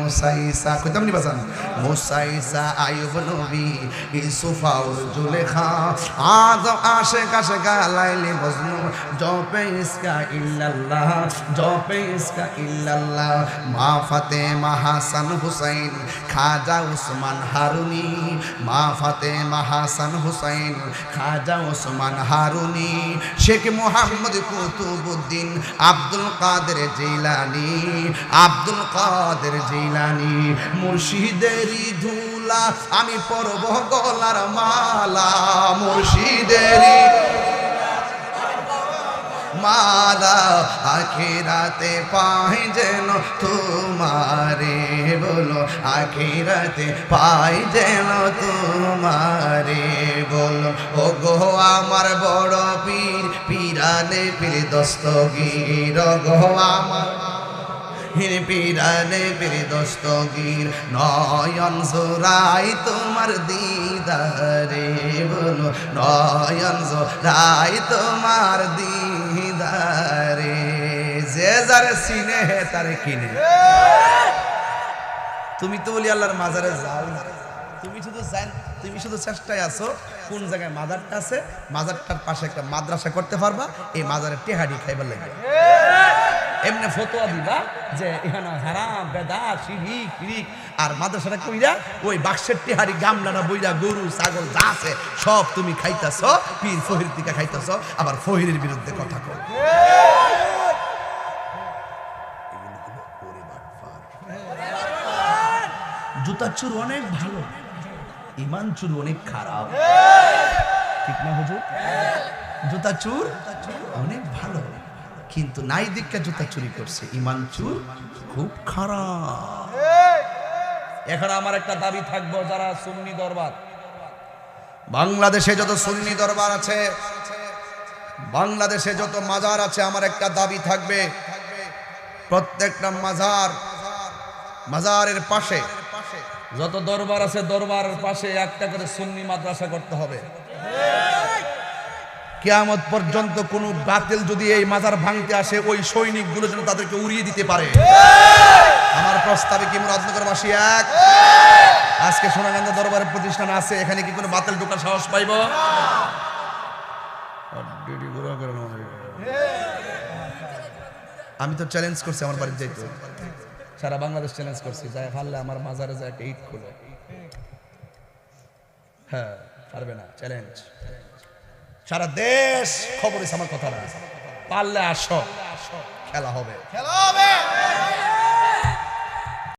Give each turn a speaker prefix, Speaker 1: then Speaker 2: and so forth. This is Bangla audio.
Speaker 1: মুসা ঈসা কইতাম নি বাজান মুসা ঈসা আইয়ুব নবী ইউসুফ আর জুলেখা আজম আশিক আশিকা লাইলি মজনু জপে ইসকা ইল্লাল্লাহ জপে ইসকা ইল্লাল্লাহ মা ফাতেমা হাসান হুসাইন খাজা উসমান হারুনি মা ফাতেমা হাসান হুসাইন খাজা উসমান হারুনি শেখ মুহাম্মদ কুতুবউদ্দিন আব্দুল কাদের জিলানী আব্দুল কাদের জিলানী মুর্শিদেরই ধুলা আমি পরব গলার মালা মুর্শিদেরই মালা আখিরাতে পাই যেন তোমারে বলো আখিরাতে পাই যেন তোমারে বলো ও গো আমার বড় পীর পীরানে পীর দস্তগীর গো আমার পীরানে পীর দস্তগীর নয়ন জোড়াই তোমার দিদারে বলো নয়ন জোড়াই তোমার দিদারে যে যারে চিনে হে তারে কিনে তুমি তো বলি আল্লাহর মাজারে যাও না তুমি শুধু চেষ্টায় আছো কোন জায়গায় মাজারটা আছে মাজারটার পাশে একটা মাদ্রাসা করতে পারবা এই মাজারে টেহাডি খাইবার লাগবে এমনি ফতোয়া দিবা যে এখানে হারাম বেদাত শিরিক কিরিক আর মাদ্রাসাটা কইরা ওই বাক্সের টেহারি গামলাটা বইরা গরু ছাগল যা আছে সব তুমি খাইতাছ পীর ফহির থেকে খাইতাছ আবার ফহিরের বিরুদ্ধে কথা কও জুতা চুর অনেক ভালো ইমান চুর অনেক খারাপ ঠিক না হুজুর জুতা চুর অনেক ভালো কিন্তু নাই দিকটা জুতা চুরি করছে ইমান চুর খুব খারাপ এখন আমার একটা দাবি থাকবো যারা সুন্নি দরবার বাংলাদেশে যত সুন্নি দরবার আছে বাংলাদেশে যত মাজার আছে আমার একটা দাবি থাকবে প্রত্যেকটা মাজারের পাশে যত দরবার আছে দরবারের পাশে একটা করে সুন্নি মাদ্রাসা করতে হবে কিয়ামত পর্যন্ত কোন বাতিল যদি এই মাজার ভাঙতে আসে ওই সৈনিকগুলো যেন তাদেরকে উড়িয়ে দিতে পারে আমার প্রস্তাবে কি মুরাদনগরবাসী এক আজকে সোনাগান্ধা দরবারের প্রতিষ্ঠান আছে এখানে কি কোনো বাতিল ঢোকার সাহস পাইব আমি তো চ্যালেঞ্জ করছি আমার বাড়িতে যাইতে সারা বাংলাদেশ চ্যালেঞ্জ করছি যাই পারলে আমার মাজারে যায় একটা ঈদ খুলে হ্যাঁ পারবে না চ্যালেঞ্জ সারা দেশ খবর আমার কথা না পারলে আসো খেলা হবে